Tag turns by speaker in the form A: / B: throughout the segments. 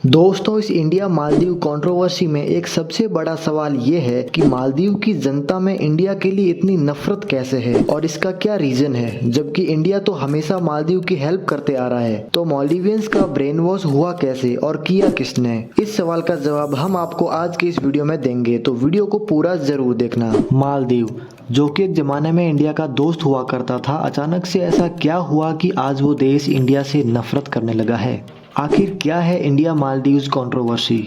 A: दोस्तों, इस India Maldives controversy में एक सबसे बड़ा सवाल ये है कि मालदीव की जनता में इंडिया के लिए इतनी नफरत कैसे है और इसका क्या रीजन है, जबकि इंडिया तो हमेशा मालदीव की हेल्प करते आ रहा है। तो मालदीवियंस का ब्रेन वॉश हुआ कैसे और किया किसने? इस सवाल का जवाब हम आपको आज के इस वीडियो में देंगे, तो वीडियो को पूरा जरूर देखना। मालदीव, जो कि एक जमाने में इंडिया का दोस्त हुआ करता था, अचानक से ऐसा क्या हुआ कि आज वो देश इंडिया से नफरत करने लगा है? आखिर क्या है इंडिया मालदीव्स कंट्रोवर्सी?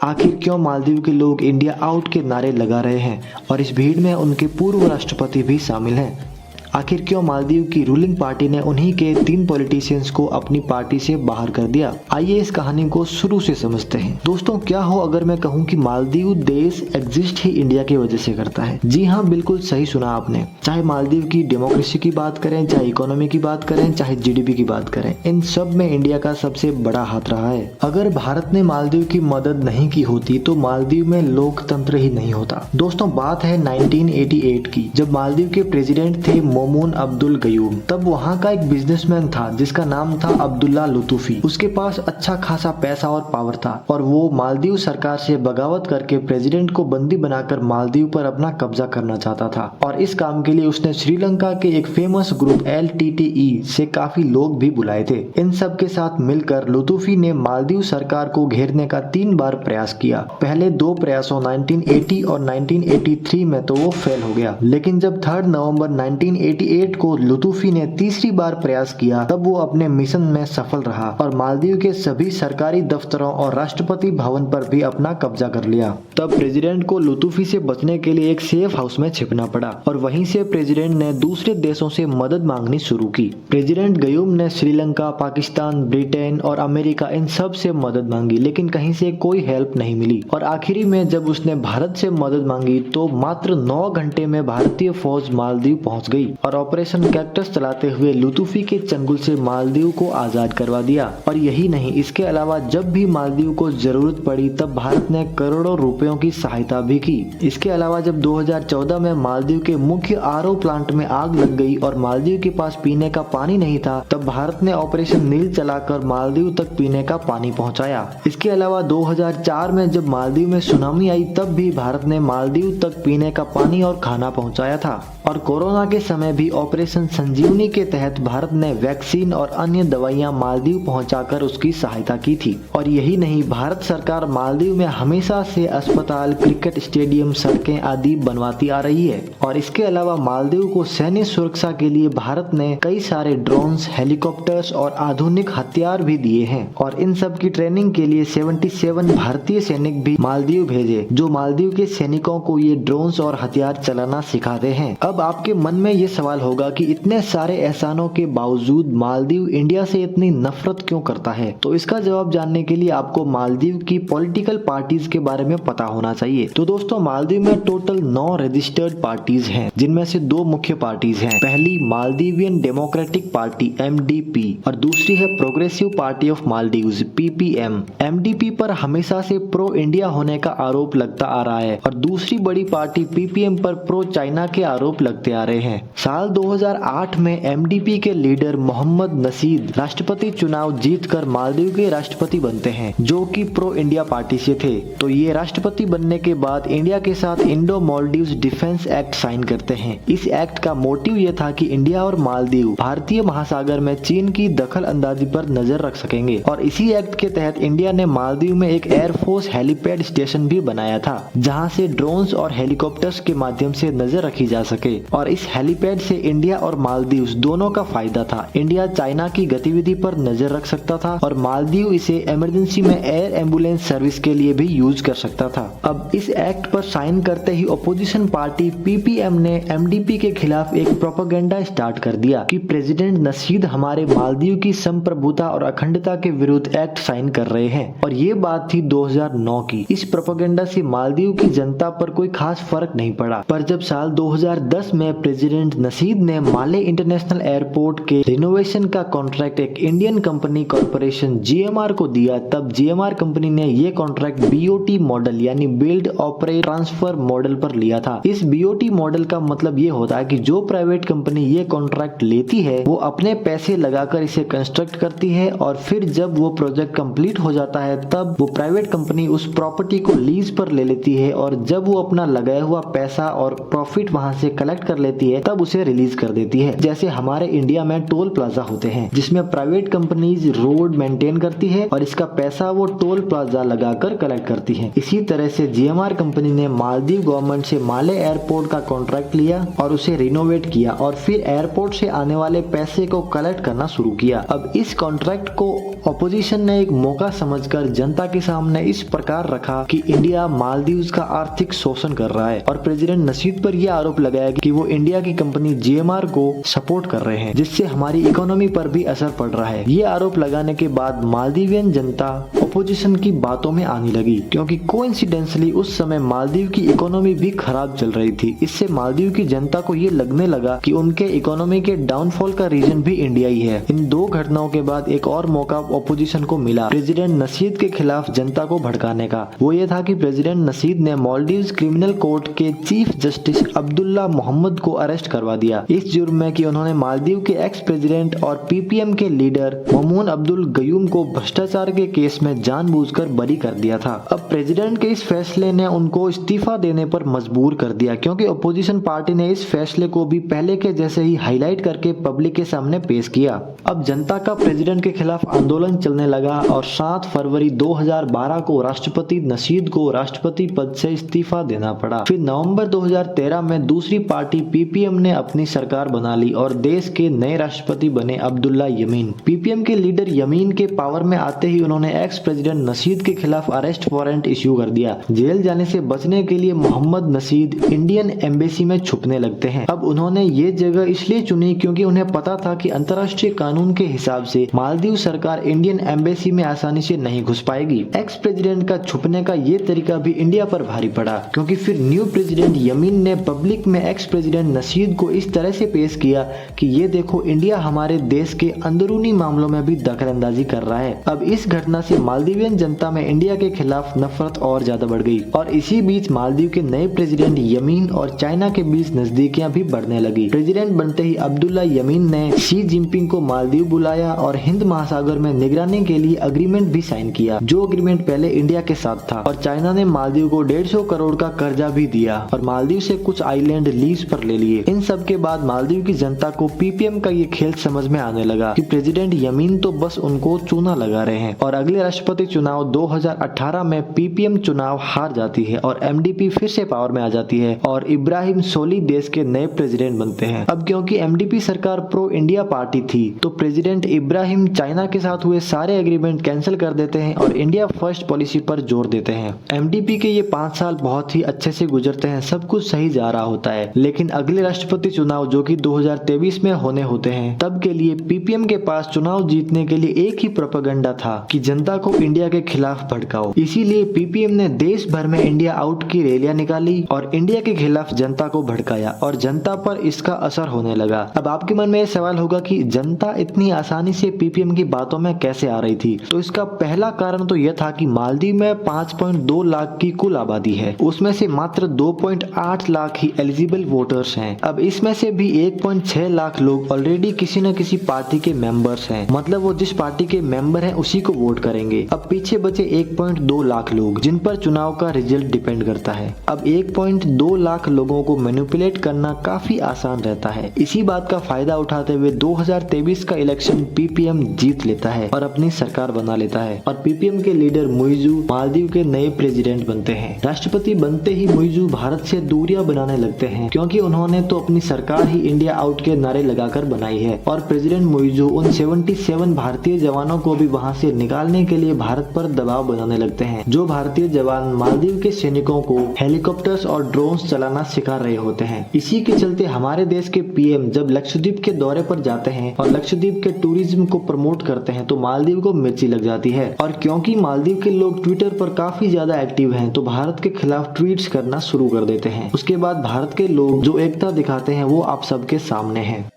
A: आखिर क्यों मालदीव के लोग इंडिया आउट के नारे लगा रहे हैं और इस भीड़ में उनके पूर्व राष्ट्रपति भी शामिल हैं? आखिर क्यों मालदीव की रूलिंग पार्टी ने उन्हीं के 3 पॉलिटिशियंस को अपनी पार्टी से बाहर कर दिया? आइए इस कहानी को शुरू से समझते हैं। दोस्तों, क्या हो अगर मैं कहूं कि मालदीव देश एग्जिस्ट ही इंडिया की वजह से करता है? जी हाँ, बिल्कुल सही सुना आपने। चाहे मालदीव की डेमोक्रेसी की बात करें, चाहे इकोनॉमी की बात करें, चाहे जीडीपी की बात करें, इन सब में इंडिया का सबसे बड़ा हाथ रहा है। अगर भारत ने मालदीव की मदद नहीं की होती तो मालदीव में लोकतंत्र ही नहीं होता। दोस्तों, बात है 1988 की, जब मालदीव के प्रेसिडेंट थे मोमून अब्दुल गयूम। तब वहाँ का एक बिजनेसमैन था जिसका नाम था अब्दुल्ला लुतुफी। उसके पास अच्छा खासा पैसा और पावर था और वो मालदीव सरकार से बगावत करके प्रेसिडेंट को बंदी बनाकर मालदीव पर अपना कब्जा करना चाहता था। और इस काम के लिए उसने श्रीलंका के एक फेमस ग्रुप LTTE से काफी लोग भी बुलाए थे। इन सब के साथ मिलकर लुतुफी ने मालदीव सरकार को घेरने का 3 बार प्रयास किया। पहले 2 प्रयासों 1980 और 1983 में तो वो फेल हो गया, लेकिन जब 3 नवंबर 1988 को लुतुफी ने तीसरी बार प्रयास किया, तब वो अपने मिशन में सफल रहा और मालदीव के सभी सरकारी दफ्तरों और राष्ट्रपति भवन पर भी अपना कब्जा कर लिया। तब प्रेसिडेंट को लुतुफी से बचने के लिए एक सेफ हाउस में छिपना पड़ा और वहीं से प्रेसिडेंट ने दूसरे देशों से मदद मांगनी शुरू की। प्रेसिडेंट गयूम ने श्रीलंका, पाकिस्तान, ब्रिटेन और अमेरिका, इन सब से मदद मांगी, लेकिन कहीं से कोई हेल्प नहीं मिली। और आखिरी में जब उसने भारत से मदद मांगी तो मात्र 9 घंटे में भारतीय फौज मालदीव पहुंच गई और ऑपरेशन कैक्टस चलाते हुए लुतुफी के चंगुल से मालदीव को आजाद करवा दिया। और यही नहीं, इसके अलावा जब भी मालदीव को जरूरत पड़ी तब भारत ने करोड़ों रुपयों की सहायता भी की। इसके अलावा जब 2014 में मालदीव के मुख्य RO प्लांट में आग लग गई और मालदीव के पास पीने का पानी नहीं था, तब भारत ने ऑपरेशन नील चलाकर मालदीव तक पीने का पानी पहुंचाया। इसके अलावा 2004 में जब मालदीव में सुनामी आई, तब भी भारत ने मालदीव तक पीने का पानी और खाना पहुंचाया था। और कोरोना के समय भी ऑपरेशन संजीवनी के तहत भारत ने वैक्सीन और अन्य दवाइयां मालदीव पहुंचाकर उसकी सहायता की थी। और यही नहीं, भारत सरकार मालदीव में हमेशा से अस्पताल, क्रिकेट स्टेडियम, सड़कें आदि बनवाती आ रही है। और इसके अलावा मालदीव को सैन्य सुरक्षा के लिए भारत ने कई सारे ड्रोन्स, हेलीकॉप्टर्स और आधुनिक हथियार भी दिए हैं। और इन सब की ट्रेनिंग के लिए 77 भारतीय सैनिक भी मालदीव भेजे, जो मालदीव के सैनिकों को ये ड्रोन्स और हथियार चलाना सिखाते हैं। अब आपके मन में ये सवाल होगा कि इतने सारे एहसानों के बावजूद मालदीव इंडिया से इतनी नफरत क्यों करता है? तो इसका जवाब जानने के लिए आपको मालदीव की पॉलिटिकल पार्टीज के बारे में पता होना चाहिए। तो दोस्तों, मालदीव में टोटल 9 रजिस्टर्ड पार्टीज हैं, जिनमें से 2 मुख्य पार्टीज हैं। पहली मालदीवियन डेमोक्रेटिक पार्टी MDP और दूसरी है progressive party of Maldives PPM। MDP पर हमेशा से प्रो इंडिया होने का आरोप लगता आ रहा है और दूसरी बड़ी पार्टी PPM पर प्रो चाइना के आरोप लगते आ रहे हैं। साल 2008 में MDP के लीडर मोहम्मद नशीद राष्ट्रपति चुनाव जीतकर मालदीव के राष्ट्रपति बनते हैं, जो कि प्रो इंडिया पार्टी से थे। तो ये राष्ट्रपति बनने के बाद इंडिया के साथ Indo Maldives defence act sign करते हैं। इस एक्ट का मोटिव ये था कि इंडिया और मालदीव भारतीय महासागर में चीन की दखल अंदाजी पर नजर रख सकेंगे। और इसी एक्ट के तहत इंडिया ने मालदीव में एक एयरफोर्स हेलीपैड स्टेशन भी बनाया था, जहाँ से ड्रोन्स और हेलीकॉप्टर्स के माध्यम से नजर रखी जा सके। और इस हेलीपैड से इंडिया और मालदीव्स दोनों का फायदा था। इंडिया चाइना की गतिविधि पर नजर रख सकता था और मालदीव इसे इमरजेंसी में एयर एम्बुलेंस सर्विस के लिए भी यूज कर सकता था। अब इस एक्ट पर साइन करते ही अपोजिशन पार्टी PPM ने MDP के खिलाफ एक प्रोपेगेंडा स्टार्ट कर दिया कि प्रेसिडेंट नशीद हमारे मालदीव की संप्रभुता और अखंडता के विरुद्ध एक्ट साइन कर रहे हैं। और ये बात थी 2009 की। इस प्रोपेगेंडा से मालदीव की जनता पर कोई खास फर्क नहीं पड़ा, पर जब साल 2010 में प्रेसिडेंट नसीद ने माले इंटरनेशनल एयरपोर्ट के रिनोवेशन का कॉन्ट्रैक्ट एक इंडियन कंपनी कॉर्पोरेशन जीएमआर को दिया, तब जीएमआर कंपनी ने ये कॉन्ट्रैक्ट बीओटी मॉडल यानी बिल्ड ऑपरेट ट्रांसफर मॉडल पर लिया था। इस बीओटी मॉडल का मतलब ये होता है कि जो प्राइवेट कंपनी ये कॉन्ट्रैक्ट लेती है वो अपने पैसे लगाकर इसे कंस्ट्रक्ट करती है और फिर जब वो प्रोजेक्ट कंप्लीट हो जाता है तब वो प्राइवेट कंपनी उस प्रॉपर्टी को लीज पर ले लेती है और जब वो अपना लगाया हुआ पैसा और प्रॉफिट वहां से कलेक्ट कर लेती है तब उसे रिलीज कर देती है। जैसे हमारे इंडिया में टोल प्लाजा होते हैं जिसमें प्राइवेट कंपनीज रोड मेंटेन करती है और इसका पैसा वो टोल प्लाजा लगाकर कलेक्ट करती है। इसी तरह से जीएमआर कंपनी ने मालदीव गवर्नमेंट से माले एयरपोर्ट का कॉन्ट्रैक्ट लिया और उसे रिनोवेट किया और फिर एयरपोर्ट से आने वाले पैसे को कलेक्ट करना शुरू किया। अब इस कॉन्ट्रैक्ट को ऑपोजिशन ने एक मौका समझकर जनता के सामने इस प्रकार रखा कि इंडिया मालदीव का आर्थिक शोषण कर रहा है और प्रेसिडेंट नसीद पर यह आरोप लगाया कि वो इंडिया की कंपनी जीएमआर को सपोर्ट कर रहे हैं जिससे हमारी इकोनॉमी पर भी असर पड़ रहा है। ये आरोप लगाने के बाद मालदीवियन जनता ऑपोजिशन की बातों में आने लगी क्योंकि कोइंसिडेंटली उस समय मालदीव की इकोनॉमी भी खराब चल रही थी। इससे मालदीव की जनता को ये लगने लगा कि उनके इकोनॉमी के डाउनफॉल का रीजन भी इंडिया ही है। इन दो घटनाओं के बाद एक और मौका ऑपोजिशन को मिला प्रेसिडेंट नसीद के खिलाफ जनता को भड़काने का। वो ये था कि प्रेसिडेंट नसीद ने मालदीव्स क्रिमिनल कोर्ट के चीफ जस्टिस अब्दुल्ला मोहम्मद को अरेस्ट करवा दिया इस जुर्म में कि उन्होंने मालदीव के एक्स प्रेसिडेंट और पीपीएम के लीडर ममून अब्दुल गयूम को भ्रष्टाचार के केस में जानबूझकर बरी कर दिया था। अब प्रेसिडेंट के इस फैसले ने उनको इस्तीफा देने पर मजबूर कर दिया क्योंकि अपोजिशन पार्टी ने इस फैसले को भी पहले के जैसे ही हाईलाइट करके पब्लिक के सामने पेश किया। अब जनता का प्रेसिडेंट के खिलाफ आंदोलन चलने लगा और 7 फरवरी 2012 को राष्ट्रपति नसीद को राष्ट्रपति पद से इस्तीफा देना पड़ा। फिर नवंबर 2013 में दूसरी पार्टी पीपीएम ने अपनी सरकार बना ली और देश के नए राष्ट्रपति बने अब्दुल्ला यमीन। पीपीएम के लीडर यमीन के पावर में आते ही उन्होंने एक्स प्रेसिडेंट नसीद के खिलाफ अरेस्ट वारंट इश्यू कर दिया। जेल जाने से बचने के लिए मोहम्मद नसीद इंडियन एम्बेसी में छुपने लगते हैं। अब उन्होंने ये जगह इसलिए चुनी क्योंकि उन्हें पता था कि अंतर्राष्ट्रीय कानून के हिसाब से मालदीव सरकार इंडियन एम्बेसी में आसानी से नहीं घुस पाएगी। एक्स प्रेसिडेंट का छुपने का ये तरीका भी इंडिया पर भारी पड़ा क्योंकि फिर न्यू प्रेसिडेंट यमीन ने पब्लिक में एक्स प्रेसिडेंट नसीद को इस तरह से पेश किया कि ये देखो इंडिया हमारे देश के अंदरूनी मामलों में भी दखलंदाजी कर रहा है। अब इस घटना से मालदीवियन जनता में इंडिया के खिलाफ नफरत और ज्यादा बढ़ गई और इसी बीच मालदीव के नए प्रेसिडेंट यमीन और चाइना के बीच नजदीकियां भी बढ़ने लगी। प्रेसिडेंट बनते ही अब्दुल्ला यमीन ने शी जिनपिंग को मालदीव बुलाया और हिंद महासागर में निगरानी के लिए अग्रीमेंट भी साइन किया जो अग्रीमेंट पहले इंडिया के साथ था और चाइना ने मालदीव को 150 करोड़ का कर्जा भी दिया और मालदीव से कुछ आइलैंड लीज पर ले लिए। इन सब के बाद मालदीव की जनता को पीपीएम का ये खेल समझ में आने लगा कि प्रेसिडेंट यमीन तो बस उनको चूना लगा रहे हैं और अगले राष्ट्रपति चुनाव 2018 में पीपीएम चुनाव हार जाती है और एमडीपी फिर से पावर में आ जाती है और इब्राहिम सोली देश के नए प्रेसिडेंट बनते हैं। अब क्योंकि एमडीपी सरकार प्रो इंडिया पार्टी थी तो प्रेसिडेंट इब्राहिम चाइना के साथ हुए सारे एग्रीमेंट कैंसिल कर देते हैं और इंडिया फर्स्ट पॉलिसी पर जोर देते हैं। एमडीपी के ये 5 साल बहुत ही अच्छे से गुजरते हैं, सब कुछ सही जा रहा होता है, लेकिन अगले राष्ट्रपति चुनाव जो कि 2023 में होने होते हैं तब के लिए पीपीएम के पास चुनाव जीतने के लिए एक ही प्रोपेगेंडा था कि जनता को इंडिया के खिलाफ भड़काओ। इसीलिए पीपीएम ने देश भर में इंडिया आउट की रैलियां निकाली और इंडिया के खिलाफ जनता को भड़काया और जनता पर इसका असर होने लगा। अब आपके मन में यह सवाल होगा कि जनता इतनी आसानी से पीपीएम की बातों में कैसे आ रही थी? तो इसका पहला कारण तो यह था कि मालदीव में 5.2 लाख की कुल आबादी है, उसमें से मात्र 2.8 लाख ही एलिजिबल वोटर्स हैं। अब इसमें से भी 1.6 लाख लोग ऑलरेडी किसी न किसी पार्टी के मेंबर्स हैं, मतलब वो जिस पार्टी के मेंबर हैं उसी को वोट करेंगे। अब पीछे बचे 1.2 लाख लोग जिन पर चुनाव का रिजल्ट डिपेंड करता है। अब 1.2 लाख लोगों को मैनिपुलेट करना काफी आसान रहता है। इसी बात का फायदा उठाते हुए 2023 का इलेक्शन पीपीएम जीत लेता है और अपनी सरकार बना लेता है और पीपीएम के लीडर मुइजू मालदीव के नए प्रेसिडेंट बनते हैं। राष्ट्रपति बनते ही मुइजू भारत से दूरियां बनाने लगते हैं क्योंकि उन्होंने तो अपनी सरकार ही इंडिया आउट के नारे लगाकर बनाई है और प्रेसिडेंट मुइजू उन 77 भारतीय जवानों को भी वहां से निकालने के लिए भारत पर दबाव बनाने लगते हैं। जो भारतीय जवान मालदीव के सैनिकों को हेलीकॉप्टर्स और ड्रोन्स चलाना सिखा रहे होते हैं। इसी के चलते हमारे देश के पीएम जब लक्षद्वीप के दौरे पर जाते हैं और लक्षद्वीप के टूरिज्म को प्रमोट करते हैं तो मालदीव को मिर्ची लग जाती है और क्योंकि मालदीव के लोग ट्विटर पर काफी ज्यादा एक्टिव हैं तो भारत के खिलाफ ट्वीट्स करना शुरू कर देते हैं। उसके बाद भारत के लोग जो एकता दिखाते हैं वो आप सबके सामने है।